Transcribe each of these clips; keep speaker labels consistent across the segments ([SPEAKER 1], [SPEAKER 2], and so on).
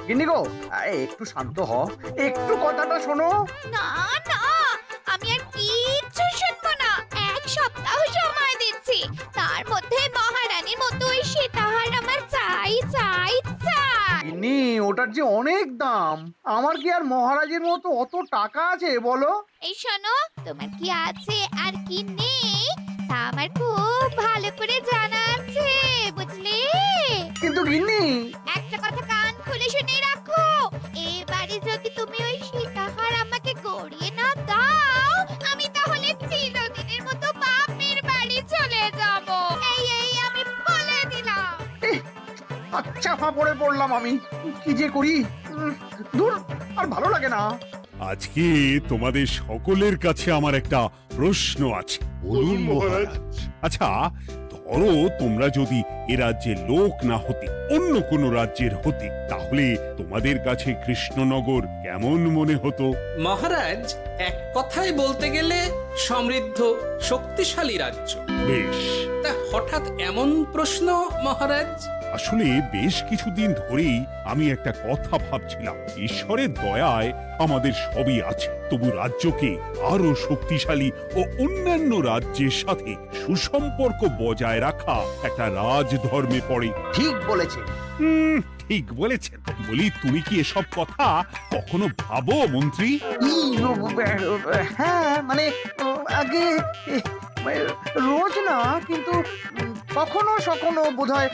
[SPEAKER 1] গিন্নি গো, একটু শান্ত হও, একটু কথাটা শোনো।
[SPEAKER 2] না না, আমি আর কিচ্ছু শুনবো না। এক সপ্তাহ সময় দিচ্ছি, তার মধ্যে মহারানীর মতো ওই সীতাহার আমার চাই চাই চাই।
[SPEAKER 1] গিন্নি, ওটার যে অনেক দাম। আমার কি আর মহারাজের মতো অত টাকা আছে বলো?
[SPEAKER 2] এই শোনো, তোমার কি আছে আর কি নেই তা আমার খুব ভালো করে জানা আছে, বুঝলে?
[SPEAKER 1] কিন্তু গিন্নি,
[SPEAKER 2] একটা কথা কান খুলে শুনে রাখো, এবারে যদি তুমি ওই সীতাহার আমাকে গড়িয়ে না দাও, আমি তাহলে চিরদিনের মতো বাপের বাড়ি চলে যাব। এই আমি বলে দিলাম।
[SPEAKER 1] আচ্ছা ফাঁপড়ে পড়লাম আমি। কি যে করি, দূর, আর ভালো লাগে না।
[SPEAKER 3] আজকে তোমাদের সকলের কাছে আমার একটা প্রশ্ন আছে।
[SPEAKER 4] বলুন মহারাজ।
[SPEAKER 3] আচ্ছা, ধরো তোমরা যদি এ রাজ্যের লোক না হতে, অন্য কোনো রাজ্যের হতে, তাহলে তোমাদের কাছে কৃষ্ণনগর কেমন মনে হতো?
[SPEAKER 5] মহারাজ, এক কথায় বলতে গেলে সমৃদ্ধ শক্তিশালী রাজ্য।
[SPEAKER 3] বেশ,
[SPEAKER 5] তা হঠাৎ এমন প্রশ্ন মহারাজ?
[SPEAKER 3] আসলে বেশ কিছুদিন ধরেই আমি একটা কথা ভাবছিলাম। ঈশ্বরের দয়ায় আমাদের সবই আছে, তবু রাজ্যকে আরো শক্তিশালী ও অন্যান্য রাজ্যের সাথে সুসম্পর্ক বজায় রাখা একটা রাজধর্মে পড়ে।
[SPEAKER 1] ঠিক বলেছে।
[SPEAKER 3] ঠিক বলেছেন। বলি, তুমি কি এসব কথা কখনো ভাবো মন্ত্রী?
[SPEAKER 1] হ্যাঁ, মানে আগে রোজ না, কিন্তু কখনো সখনো বোধহয়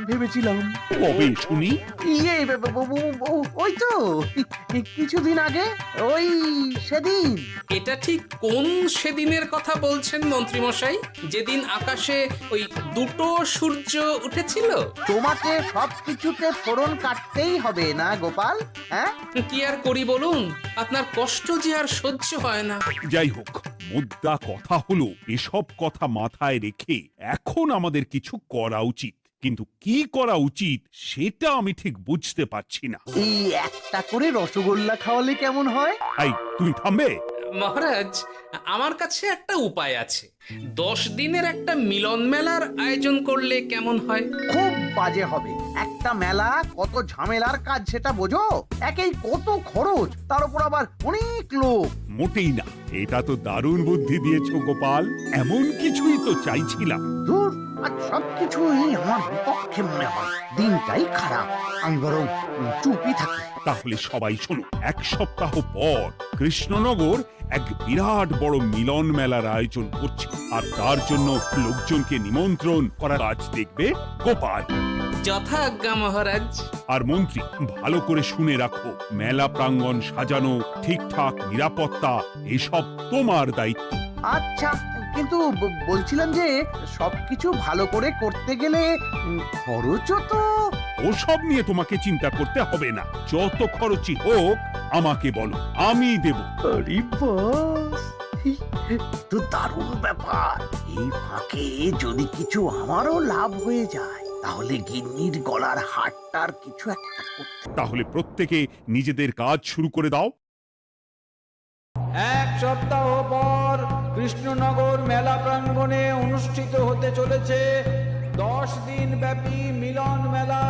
[SPEAKER 1] ভেবেছিলাম।
[SPEAKER 3] কবে শুনি?
[SPEAKER 1] ইয়ে, ওই তো কিছুদিন আগে, ওই সেদিন।
[SPEAKER 5] এটা ঠিক কোন সেদিনের কথা বলছেন মন্ত্রী মশাই? যেদিন আকাশে ওই দুটো সূর্য উঠেছিল?
[SPEAKER 1] তোমাকে সবকিছুতে ফোড়ন কাটতেই হবে না গোপাল, হ্যাঁ?
[SPEAKER 5] কি আর করি বলুন, আপনার কষ্ট যে আর সহ্য হয় না।
[SPEAKER 3] যাই হোক, মুদ্রা কথা হলো, এসব কথা মাথায় রেখে এখন আমাদের কিছু করা উচিত। কিন্তু কি করা উচিত সেটা আমি ঠিক বুঝতে পারছি না।
[SPEAKER 1] এই একটা করে রসগোল্লা খাওয়ালে কেমন হয়?
[SPEAKER 3] এই, তুমি থামবে?
[SPEAKER 5] মহারাজ, আমার কাছে একটা উপায় আছে। 10 দিনের একটা মিলন মেলার আয়োজন করলে কেমন হয়?
[SPEAKER 1] খুব বাজে হবে। একটা মেলা কত ঝামেলার কাজ সেটা বোঝো? একেই কত খরচ, তার উপর আবার অনেক লোক।
[SPEAKER 3] মোটেই না, এটা তো দারুণ বুদ্ধি দিয়েছো গোপাল। এমন কিছুই তো চাইছিলাম।
[SPEAKER 1] দূর, আর সবকিছুই আমার বিপক্ষে মনে হয়। দিনটাই খারাপ, আমি বরং চুপই থাকি।
[SPEAKER 3] তাহলে সবাই শোনো, 1 সপ্তাহ পর কৃষ্ণনগর এক বিরাট বড় মিলন মেলার আয়োজন করছে, আর তার জন্য লোকজনকে নিমন্ত্রণ করার কাজ দেখবে গোপাল।
[SPEAKER 5] যথা আজ্ঞা মহারাজ।
[SPEAKER 3] আর মন্ত্রী, ভালো করে শুনে রাখো, মেলা প্রাঙ্গণ সাজানো, ঠিকঠাক নিরাপত্তা, এসব তোমার দায়িত্ব।
[SPEAKER 1] আচ্ছা, কিন্তু বলছিলাম যে সবকিছু ভালো করে করতে গেলে খরচও তো।
[SPEAKER 3] ওসব নিয়ে তোমাকে চিন্তা করতে হবে না। যত খরচই হোক আমাকে বলো, আমি দেব।
[SPEAKER 1] আরে বাস, তো দারুণ ব্যাপার। এই ফাঁকে যদি কিছু আমারও লাভ হয়ে যায়, তাহলে গিন্নির গলার হারটার কিছু একটা করতে।
[SPEAKER 3] তাহলে প্রত্যেকে নিজেদের কাজ শুরু করে দাও।
[SPEAKER 6] 1 সপ্তাহ পর কৃষ্ণনগর মেলা প্রাঙ্গণে অনুষ্ঠিত হতে চলেছে 10 দিন ব্যাপী মিলন মেলা।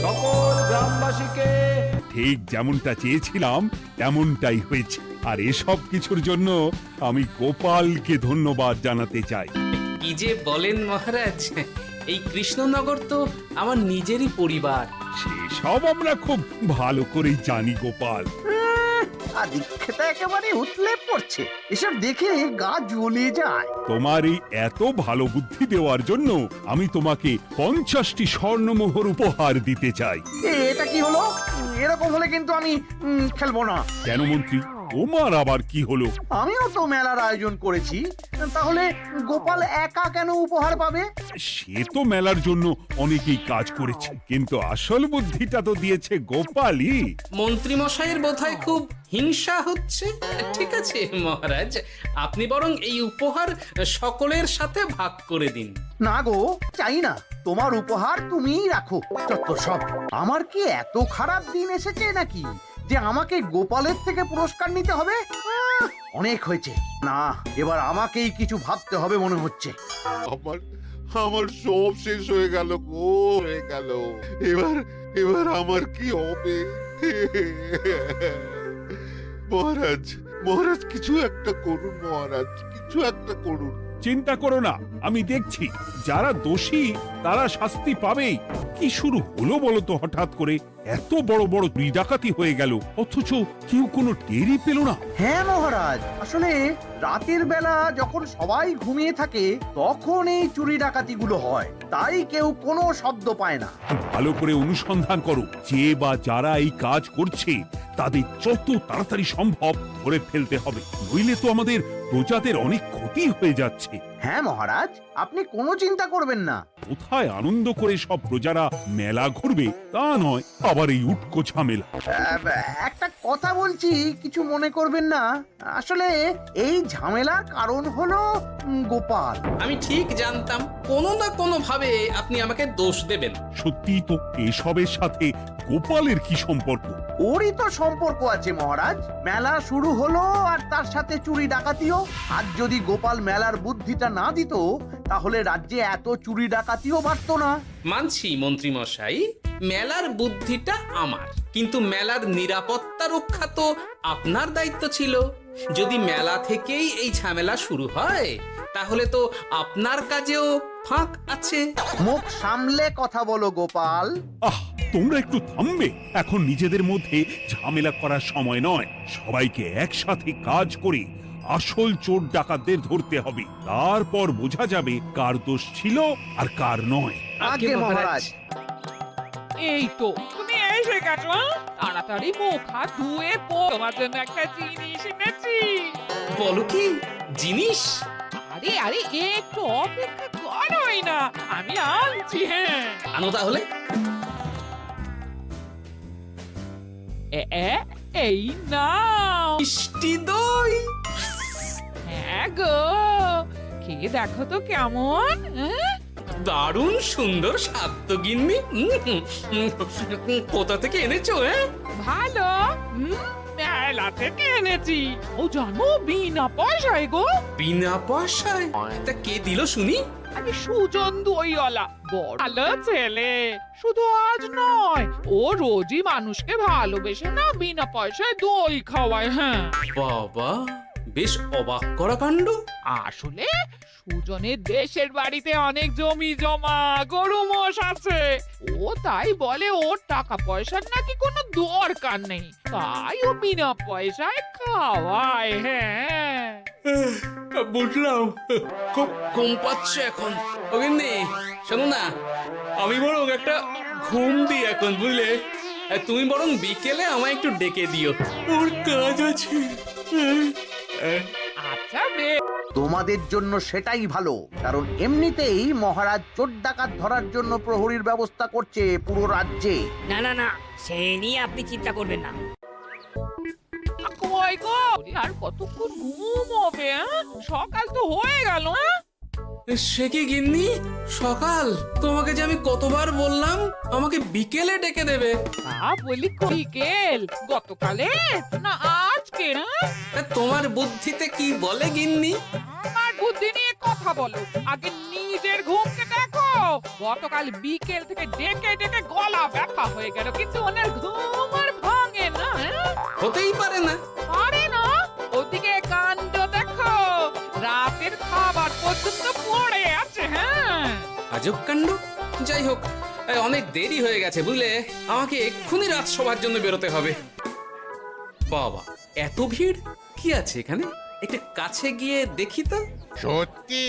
[SPEAKER 6] সকল গ্রামবাসীকে।
[SPEAKER 3] ঠিক যেমনটা চেয়েছিলাম তেমনটাই হয়েছে। আর এসব কিছুর জন্য আমি গোপালকে ধন্যবাদ জানাতে চাই।
[SPEAKER 5] কি যে বলেন মহারাজ, এই কৃষ্ণনগর তো আমার নিজেরই পরিবার।
[SPEAKER 3] সেসব আমরা খুব ভালো করেই জানি গোপাল।
[SPEAKER 1] আদিক্ষেতা একেবারে উতলে পড়ছে। এসব দেখে গা জ্বলে যায়।
[SPEAKER 3] তোমার এই এত ভালো বুদ্ধি দেওয়ার জন্য আমি তোমাকে 50টি স্বর্ণমোহর উপহার দিতে চাই।
[SPEAKER 1] এটা কি হলো? এরকম হলে কিন্তু আমি খেলবো না।
[SPEAKER 3] কেন মন্ত্রী, তোমার আবার কি হলো?
[SPEAKER 1] আমিও তো মেলার আয়োজন করেছি, তাহলে গোপাল একা কেন উপহার পাবে?
[SPEAKER 3] সে তো মেলার জন্য অনেকেই কাজ করেছে, কিন্তু আসল বুদ্ধিটা তো দিয়েছে গোপালই।
[SPEAKER 5] মন্ত্রী মশাইয়ের বোধহয় খুব হিংসা হচ্ছে। ঠিক আছে মহারাজ, আপনি বরং এই উপহার সকলের সাথে ভাগ করে দিন।
[SPEAKER 1] না গো, চাই না। তোমার উপহার তুমিই রাখো। যত সব। আমার কি এত খারাপ দিন এসেছে নাকি যে আমাকে গোপালের থেকে পুরস্কার নিতে হবে? অনেক হয়েছে। না, এবার আমাকেই কিছু ভাবতে হবে মনে হচ্ছে।
[SPEAKER 4] আমার আমার সব শেষ হয়ে গেল গো, হয়ে গেল। এবার এবার আমার কি হবে? মহারাজ, মহারাজ কিছু একটা করুন, মহারাজ কিছু একটা করুন।
[SPEAKER 3] চিন্তা করো না, আমি দেখছি যারা দোষী তারা শাস্তি পাবেই। কি শুরু হলো বলো তো হঠাৎ করে? এত বড় বড় চুরি ডাকাতি হয়ে গেল, অথচ কেউ কোনো টেরই পেল না।
[SPEAKER 1] হ্যাঁ মহারাজ, আসলে রাতের বেলা যখন সবাই ঘুমিয়ে থাকে তখন এই চুরি ডাকাতিগুলো হয়, তাই কেউ কোনো শব্দ পায় না।
[SPEAKER 3] ভালো করে অনুসন্ধান করো, যে বা যারা এই কাজ করছে তাদের যত তাড়াতাড়ি সম্ভব ধরে ফেলতে হবে, নইলে তো আমাদের প্রজাদের অনেক ক্ষতি হয়ে যাচ্ছে।
[SPEAKER 1] হ্যাঁ মহারাজ, আপনি কোনো চিন্তা করবেন না।
[SPEAKER 3] কোথায় আনন্দ করে সব প্রজারা মেলা ঘুরবে তা নয়, আবার এই উটকো ঝামেলা।
[SPEAKER 1] একটা কথা বলছি, কিছু মনে করবেন না। আসলে এই ঝামেলার কারণ হলো গোপাল।
[SPEAKER 5] আমি ঠিক জানতাম কোনো না কোনো ভাবে আপনি আমাকে দোষ দেবেন।
[SPEAKER 3] সত্যি তো, এসবের সাথে গোপালের কি সম্পর্ক?
[SPEAKER 1] ওরই তো সম্পর্ক আছে মহারাজ। মেলা শুরু হলো আর তার সাথে চুরি ডাকাতিও। আর যদি গোপাল মেলার বুদ্ধিটা না দিত তাহলে রাজ্যে এত চুরি ডাকাতিও বাড়তো না।
[SPEAKER 5] মানছি মন্ত্রী মশাই, মেলার বুদ্ধিটা আমার, কিন্তু মেলার নিরাপত্তা রক্ষা তো আপনার দায়িত্ব ছিল। যদি মেলা থেকেই এই ঝামেলা শুরু হয় তাহলে তো আপনার কাজেও ফাঁক আছে।
[SPEAKER 1] মুখ সামলে কথা বলো গোপাল।
[SPEAKER 3] আহ, তোমরা একটু থামবে? এখন নিজেদের মধ্যে ঝামেলা করার সময় নয়। সবাইকে একসাথে কাজ করে আসল চোর ডাকাতদের ধরতে হবে, তারপর বোঝা যাবে কার দোষ ছিল আর কার নয়।
[SPEAKER 1] আগে মহারাজ।
[SPEAKER 7] এই তো তুমি এসে গেছো, তাড়াতাড়ি মুখ হাত ধুয়ে তোমার জন্য একটা জিনিস এনেছি।
[SPEAKER 5] বলো কি জিনিস?
[SPEAKER 7] আরে আরে একটু অপেক্ষা করোই না, আমি আনছি। হ্যাঁ
[SPEAKER 5] আনো তাহলে।
[SPEAKER 7] এই নাও
[SPEAKER 5] মিষ্টি দই।
[SPEAKER 7] হ্যাঁ গো, খেয়ে দেখো তো কেমন।
[SPEAKER 5] দারুণ সুন্দর স্বাদ তো গিন্নি। কোথা থেকে এনেছো?
[SPEAKER 7] ভালো, মেলা থেকে এনেছি। ও জানো, বিনা পয়সায় গো।
[SPEAKER 5] বিনা পয়সায়? তা কে দিল শুনি?
[SPEAKER 7] আরে সুজন দইওয়ালা, বড় ভালো ছেলে। শুধু আজ নয়, ও রোজই মানুষকে ভালোবেসে না বিনা পয়সায় দই খাওয়ায়। হ্যাঁ
[SPEAKER 5] বাবা, বেশ অবাক করা কাণ্ড।
[SPEAKER 7] আসলে সুজনের দেশের বাড়িতে অনেক জমি জমা, গরু মোষ আছে। ও তাই বলে ওর টাকা পয়সার নাকি কোনো দরকার নেই, তাই ও বিনা পয়সায় খাওয়ায়। হ্যাঁ
[SPEAKER 5] বুঝলাম, খুব ঘুম পাচ্ছে এখন। ও গিন্নি শোনো না, আমি বরং একটা ঘুম দিই এখন, বুঝলে? তুমি বরং বিকেলে আমায় একটু ডেকে দিও, ওর কাজ আছে।
[SPEAKER 7] আচ্ছা বে।
[SPEAKER 1] তোমাদের জন্য সেটাই ভালো, কারণ এমনিতেই মহারাজ চোর ডাকাত ধরার জন্য প্রহরীর ব্যবস্থা করছে পুরো রাজ্যে।
[SPEAKER 8] না না না, সে নিয়ে আপনি চিন্তা করবেন না।
[SPEAKER 7] কই গো, আর কতক্ষণ ঘুম হবে? সকাল তো হয়ে গেল।
[SPEAKER 5] সে কি গিন্নি, সকাল? তোমাকে যে আমি কতবার বললাম আমাকে বিকেলে ডেকে দেবে।
[SPEAKER 7] বলি বিকেল গতকালে না আজকে?
[SPEAKER 5] তা তোমার বুদ্ধিতে কি বলে গিন্নি?
[SPEAKER 7] আমার বুদ্ধি নিয়ে কথা বলো, আগে নিজের ঘুমকে দেখো। গতকাল বিকেল থেকে ডেকে ডেকে গলা ব্যথা হয়ে গেল, কিন্তু ওনার ঘুম আর ভাঙে না।
[SPEAKER 5] হতেই পারে না।
[SPEAKER 7] পারে না? ওদিকে কাণ্ড দেখো, রাতের খাবার পর্যন্ত পড়ে আছে। হ্যাঁ
[SPEAKER 5] আজব কাণ্ড। যাই হোক, অনেক দেরি হয়ে গেছে বুঝলে, আমাকে এক্ষুনি রাজসভার জন্য বেরোতে হবে। বাবা, এত ভিড় কি আছে এখানে? একটু কাছে গিয়ে দেখি তো।
[SPEAKER 9] সত্যি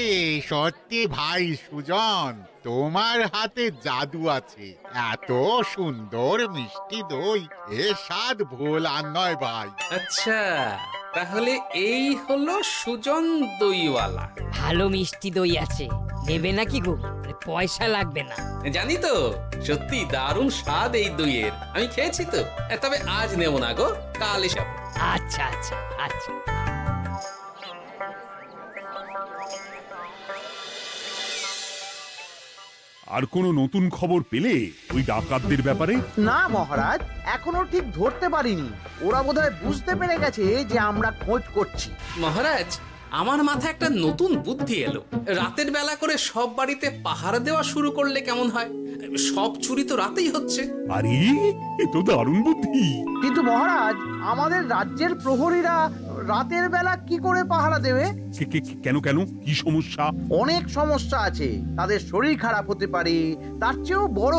[SPEAKER 9] সত্যি ভাই সুজন, তোমার হাতে জাদু আছে। এত সুন্দর মিষ্টি দই, এ স্বাদ ভোলার নয় ভাই।
[SPEAKER 5] আচ্ছা, তাহলে এই হলো সুজন দইওয়ালা।
[SPEAKER 8] ভালো মিষ্টি দই আছে, নেবে নাকি গো? পয়সা লাগবে না।
[SPEAKER 5] জানি তো, সত্যি দারুণ স্বাদ এই দইয়ের। আমি খেয়েছি তো। তবে আজ নেব না গো, কাল এসব।
[SPEAKER 8] আচ্ছা আচ্ছা আচ্ছা।
[SPEAKER 3] আর কোনো নতুন খবর পেলে ওই ডাকাতদের ব্যাপারে?
[SPEAKER 1] না মহারাজ, এখনো ঠিক ধরতে পারিনি। ওরা বোধহয় বুঝতে পেরে গেছে যে আমরা খোঁজ করছি।
[SPEAKER 5] মহারাজ, আমার মাথায় একটা নতুন বুদ্ধি এলো। রাতের বেলা করে সব বাড়িতে পাহারা দেওয়া শুরু করলে কেমন হয়? সব চুরি তো রাতেই হচ্ছে।
[SPEAKER 3] আরে এ তো দারুণ বুদ্ধি।
[SPEAKER 1] কিন্তু মহারাজ, আমাদের রাজ্যের প্রহরীরা রাতের বেলা কি করে পাহারা দেবে?
[SPEAKER 3] কেন কেন কি সমস্যা?
[SPEAKER 1] অনেক সমস্যা আছে। তাদের শরীর খারাপ হতে পারে, তার চেয়েও বড়,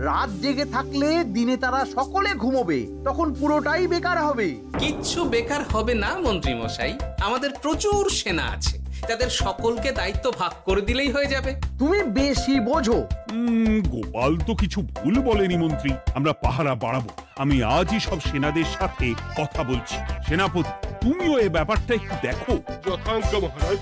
[SPEAKER 1] রাত জেগে থাকলে দিনে তারা সকলে ঘুমোবে, তখন পুরোটাই বেকার হবে।
[SPEAKER 5] কিচ্ছু বেকার হবে না মন্ত্রী মশাই, আমাদের প্রচুর সেনা আছে, তাদের সকলকে দায়িত্ব ভাগ করে দিলেই হয়ে যাবে।
[SPEAKER 1] তুমি বেশি বোঝো।
[SPEAKER 3] গোপাল তো কিছু ভুল বলেনি মন্ত্রী, আমরা পাহারা বাড়াবো। আমি আজই সব সেনাদের সাথে কথা বলছি। সেনাপতি, তুমিও এই ব্যাপারটা একটু দেখো।
[SPEAKER 4] যথাজ্ঞা মহারাজ।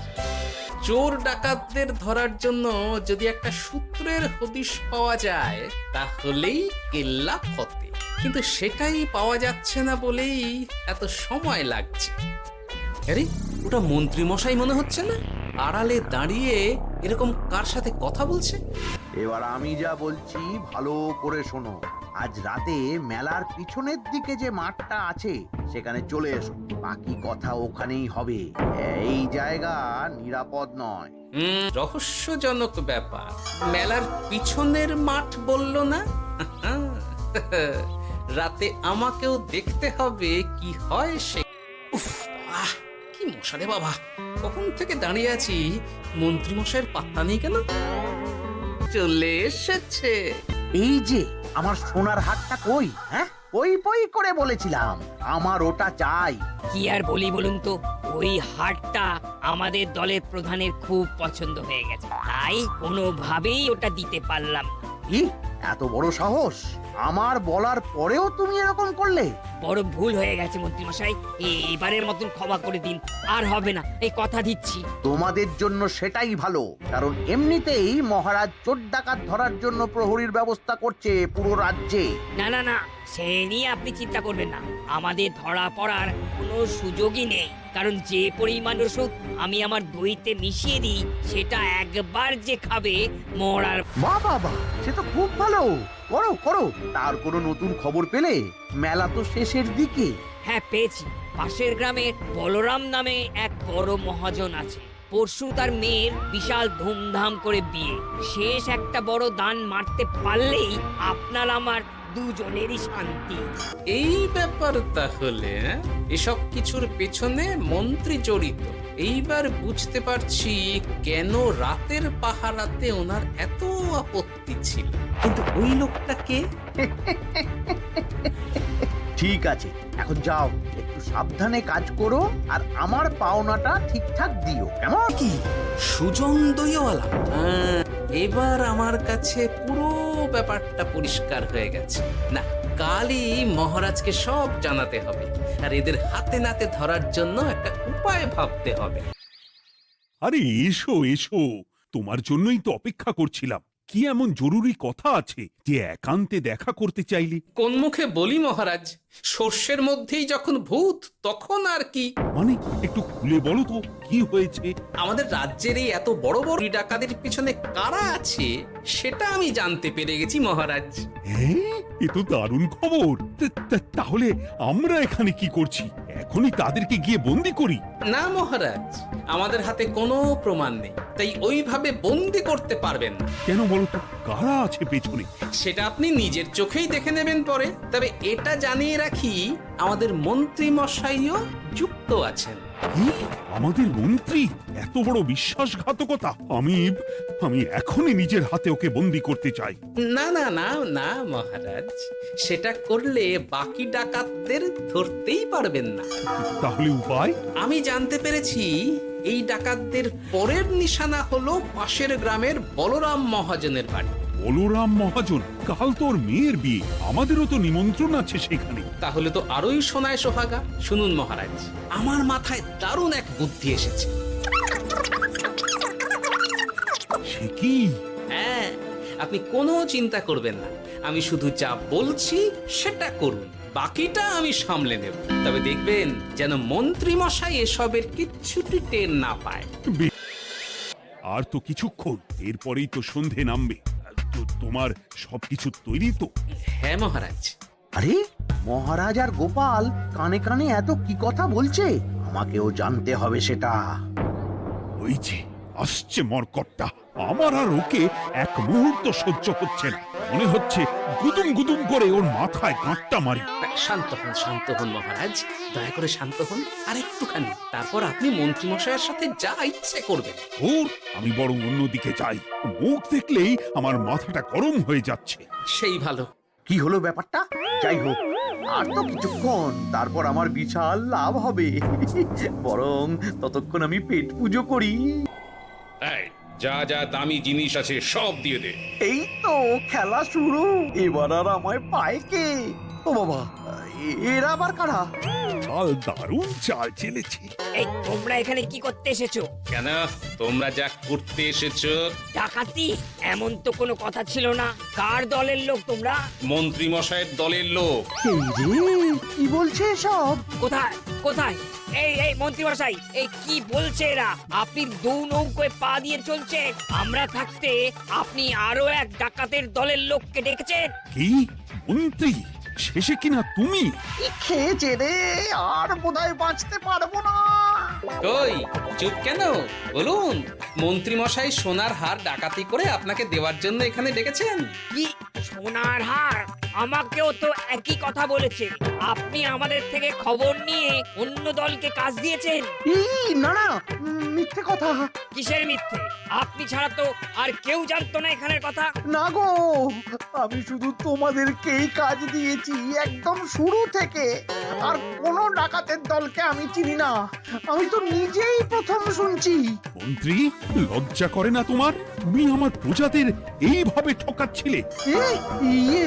[SPEAKER 5] চোর ডাকাতদের ধরার জন্য যদি একটা সূত্রের হদিশ পাওয়া যায় তাহলেই কেল্লা ফতে, কিন্তু সেটাই পাওয়া যাচ্ছে না বলেই এত সময় লাগছে। আরে ওটা মন্ত্রী মশাই মনে হচ্ছে না? আড়ালে দাঁড়িয়ে এরকম কার সাথে কথা বলছে?
[SPEAKER 1] এবার আমি যা বলছি ভালো করে শোনো। আজ রাতে মেলার পিছনের দিকে যে মাঠটা আছে সেখানে চলে এসো, বাকি কথা ওখানেই হবে। এই জায়গা নিরাপদ নয়।
[SPEAKER 5] রহস্যজনক ব্যাপার। মেলার পিছনের মাঠ বলল না? রাতে আমাকেও দেখতে হবে কি হয় সে। উফ, আহ, কি মশা রে বাবা! কখন থেকে দাঁড়িয়ে আছি, মন্ত্রী মশাইয়ের পাত্তা নেই কেন? চলে এসেছে।
[SPEAKER 1] এই যে আমার সোনার হাটটা কই? হ্যাঁ, পই পই করে বলেছিলাম আমার ওটা চাই।
[SPEAKER 8] কি আর বলি বলুন তো, ওই হারটা আমাদের দলের প্রধানের খুব পছন্দ হয়ে গেছে, তাই কোনোভাবেই ওটা দিতে পারলাম না।
[SPEAKER 1] কি এত বড় সাহস! আমার বলার পরেও তুমি এরকম করলে?
[SPEAKER 8] বড় ভুল হয়ে গেছে মন্ত্রী মশাই, এবারের মতন ক্ষমা করে দিন, আর হবে না, এই কথা দিচ্ছি।
[SPEAKER 1] তোমাদের জন্য সেটাই ভালো, কারণ এমনিতেই মহারাজ চোর ডাকাত ধরার জন্য প্রহরীর ব্যবস্থা করছে পুরো রাজ্যে।
[SPEAKER 8] না না না, সে নিয়ে আপনি চিন্তা করবেন না, আমাদের ধরা পড়ার কোনো সুযোগই নেই, কারণ যে পরিমাণ ওষুধ আমি আমার দইতে মিশিয়ে দিই সেটা একবার যে খাবে মরার।
[SPEAKER 1] বাহ বাহ বাহ, সে তো খুব ভালো। করো করো। তার কোনো নতুন খবর পেলে? মেলা তো শেষের দিকে।
[SPEAKER 8] হ্যাঁ পেয়েছি, পাশের গ্রামের বলরাম নামে এক বড় মহাজন আছে, পরশু তার মেয়ের বিশাল ধুমধাম করে বিয়ে। শেষ একটা বড় দান মারতে পারলেই আপনার আমার দুজনেরই শান্তি।
[SPEAKER 5] এই ব্যাপার তাহলে, হ্যাঁ? এসব কিছুর পেছনে মন্ত্রী জড়িত। এইবার বুঝতে পারছি কেন রাতের পাহারাতে ওনার এত আপত্তি ছিল। কিন্তু ওই লোকটা কে?
[SPEAKER 1] ঠিক আছে, এখন যাও, একটু সাবধানে কাজ করো, আর আমার পাওনাটা ঠিকঠাক দিও, কেমন?
[SPEAKER 5] কি সুজন দইওয়ালা? এবার আমার কাছে পুরো ব্যাপারটা পরিষ্কার হয়ে গেছে। না, কালই মহারাজকে সব জানাতে হবে, আর এদের হাতে নাতে ধরার জন্য একটা উপায় ভাবতে হবে।
[SPEAKER 3] আরে এসো এসো, তোমার জন্যই তো অপেক্ষা করছিলাম। কি এমন জরুরি কথা আছে যে একান্তে দেখা করতে চাইলে?
[SPEAKER 5] কোন মুখে বলি মহারাজ, সর্ষের মধ্যেই যখন ভূত তখন আর কি।
[SPEAKER 3] মানে একটু খুলে বলো তো কি হয়েছে?
[SPEAKER 5] আমাদের রাজ্যের এই এত বড় বড় ডাকাতের পিছনে কারা আছে সেটা আমি জানতে পেরে গেছি মহারাজ।
[SPEAKER 3] হ্যাঁ, এ তো দারুণ খবর। তাহলে আমরা এখানে কি করছি? এখনই তাদেরকে গিয়ে বন্দি করি?
[SPEAKER 5] না মহারাজ, আমাদের হাতে কোনো প্রমাণ নেই, তাই ওইভাবে বন্দি করতে পারবেন না।
[SPEAKER 3] কেন বলো তো, কারা আছে পেছনে?
[SPEAKER 5] সেটা আপনি নিজের চোখেই দেখে নেবেন পরে। তবে এটা জানিয়ে রাখি, আমাদের মন্ত্রী মশাইও যুক্ত আছেন।
[SPEAKER 3] কি? আমাদের মন্ত্রী? এত বড় বিশ্বাসঘাতকতা! আমি এখনই নিজের হাতে ওকে বন্দি করতে চাই।
[SPEAKER 5] না না না না মহারাজ, সেটা করলে বাকি ডাকাতদের ধরতেই পারবেন না।
[SPEAKER 3] তাহলে উপায়?
[SPEAKER 5] আমি জানতে পেরেছি এই ডাকাতদের পরের নিশানা হলো পাশের গ্রামের বলরাম মহাজনের বাড়ি।
[SPEAKER 3] বলরাম মহাজন? কাল তোর মেয়ের বিয়ে, আমাদেরও তো নিমন্ত্রণ আছে সেখানে।
[SPEAKER 5] তাহলে তো আরোই সোনায় সোহাগা। শুনুন মহারাজ, আমার মাথায় দারুণ এক বুদ্ধি এসেছে।
[SPEAKER 3] সে কি?
[SPEAKER 5] হ্যাঁ, আপনি কোনো চিন্তা করবেন না, আমি শুধু যা বলছি সেটা করুন, বাকিটা আমি সামলে নেব। তবে দেখবেন যেন মন্ত্রী মশাই এসবের কিচ্ছুটি টের না পায়।
[SPEAKER 3] আর তো কিছুক্ষণ, এরপরেই তো সন্ধে নামবে। তোমার সবকিছু তৈরি তো?
[SPEAKER 5] হ্যাঁ মহারাজ।
[SPEAKER 1] আরে মহারাজ আর গোপাল কানে কানে এত কি কথা বলছে? আমাকেও জানতে হবে সেটা।
[SPEAKER 3] ওই যে আসছে মরকটটা, আমার আর ওকে এক মুহূর্ত সহ্য হচ্ছে না। মনে হচ্ছে গুদুম গুদুম করে ওর মাথায় গাঁটটা মারি।
[SPEAKER 5] শান্ত হন মহারাজ, দয়া করে শান্ত হন আর একটুখানি, তারপর আপনি মন্ত্রীমশাইয়ের সাথে যা ইচ্ছে করবেন।
[SPEAKER 3] ওর আমি বরং অন্যদিকে যাই, মুখ দেখলেই আমার মাথাটা গরম হয়ে যাচ্ছে।
[SPEAKER 5] সেই ভালো।
[SPEAKER 1] কি হলো ব্যাপারটা? যাই হোক, আর তো কিছুক্ষণ, তারপর আমার বিশাল লাভ হবে। বরং ততক্ষণ আমি পেট পুজো করি।
[SPEAKER 5] এই, যা যা দামি জিনিস আছে সব দিয়ে দে।
[SPEAKER 1] এই তো খেলা শুরু, এবার আর আমায় পায় কে? ও বাবা, এরা আবার কারা?
[SPEAKER 3] চাল দারুণ চাল চেলেছে।
[SPEAKER 8] এই তোমরা এখানে কি করতে এসেছো?
[SPEAKER 5] কেন, তোমরা যা করতে এসেছো?
[SPEAKER 8] ডাকাতি? এমন তো কোনো কথা ছিল না। কার দলের লোক তোমরা?
[SPEAKER 5] মন্ত্রীমশাইয়ের দলের লোক।
[SPEAKER 1] এই রে, কি বলছে সব?
[SPEAKER 8] কোথায় কোথায়? এই মন্ত্রী মশাই, এই কি বলছে এরা? আপনি দু নৌকোয় পা দিয়ে চলছে, আমরা থাকতে আপনি আরো এক ডাকাতের দলের লোককে ডেকেছেন।
[SPEAKER 3] কি মন্ত্রী, শেষে কিনা তুমি?
[SPEAKER 1] কি খেয়েছে রে, আর বোধহয় বাঁচতে পারবো না।
[SPEAKER 5] কই, চুপ কেন? বলুন, মন্ত্রীমশাই সোনার হার ডাকাতি করে আপনাকে দেওয়ার জন্য এখানে ডেকেছেন।
[SPEAKER 8] কি সোনার হার? আমাকেও তো একই কথা বলেছে। আপনি আমাদের থেকে খবর নিয়ে অন্য দলকে কাজ দিয়েছেন।
[SPEAKER 1] এই না না, মিথ্যে কথা।
[SPEAKER 8] কিসের মিথ্যে? আপনি ছাড়া তো আর কেউ জানতো না এখানের কথা।
[SPEAKER 1] না গো, আমি শুধু তোমাদেরকেই কাজ দিয়েছি একদম শুরু থেকে। আর কোনো ডাকাতের দলকে আমি চিনি না, আমি তো নিজেই প্রথম শুনছি।
[SPEAKER 3] মন্ত্রী, লজ্জা করে না তোমার? তুমি আমার প্রজাদের এইভাবে ঠকাচ্ছিলে।
[SPEAKER 1] ইয়ে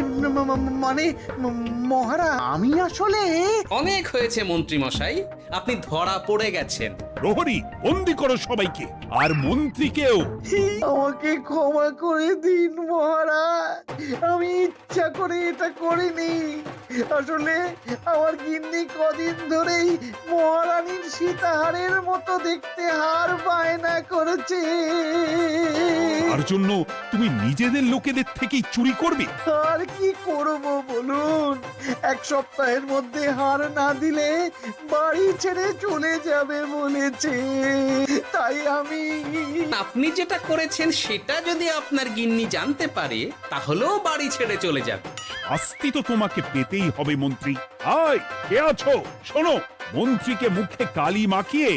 [SPEAKER 1] মানে মহারাজ, আমি আসলে
[SPEAKER 5] অনেক হয়েছে মন্ত্রীমশাই, আপনি ধরা পড়ে গেছেন।
[SPEAKER 3] প্রহরী, বন্দি করো সবাইকে, আর মন্ত্রীকেও।
[SPEAKER 1] আমাকে ক্ষমা করে দিন মহারাজ, আমি ইচ্ছা করে এটা করিনি। আসলে আমার গিন্নি কদিন ধরেই মহারানীর সীতাহারের মতো দেখতে হার বায়না করেছে।
[SPEAKER 3] তার জন্য তুমি নিজেদের লোকেদের থেকেই চুরি করবে?
[SPEAKER 1] আর কি করব বলুন, এক সপ্তাহের মধ্যে হার না দিলে বাড়ি ছেড়ে চলে যাবে বলেছে। তাই আমি
[SPEAKER 5] আপনি যেটা করেছেন সেটা যদি আপনার গিন্নি জানতে পারে, তাহলেও বাড়ি ছেড়ে চলে যাবে।
[SPEAKER 3] শাস্তি তো তোমাকে পেতেই হবে মন্ত্রী। আয়, কে আছো? শোনো, মন্ত্রীকে মুখে কালি মাখিয়ে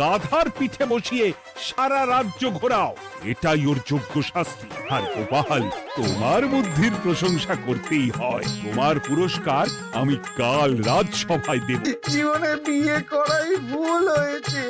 [SPEAKER 3] গাধার পিঠে বসিয়ে সারা রাজ্য ঘোরাও, এটাই ওর যোগ্য শাস্তি। আর গোপাল, তোমার বুদ্ধির প্রশংসা করতেই হয়। তোমার পুরস্কার আমি কাল রাজসভায় দেব।
[SPEAKER 1] জীবনে বিয়ে করাই ভুল হয়েছে।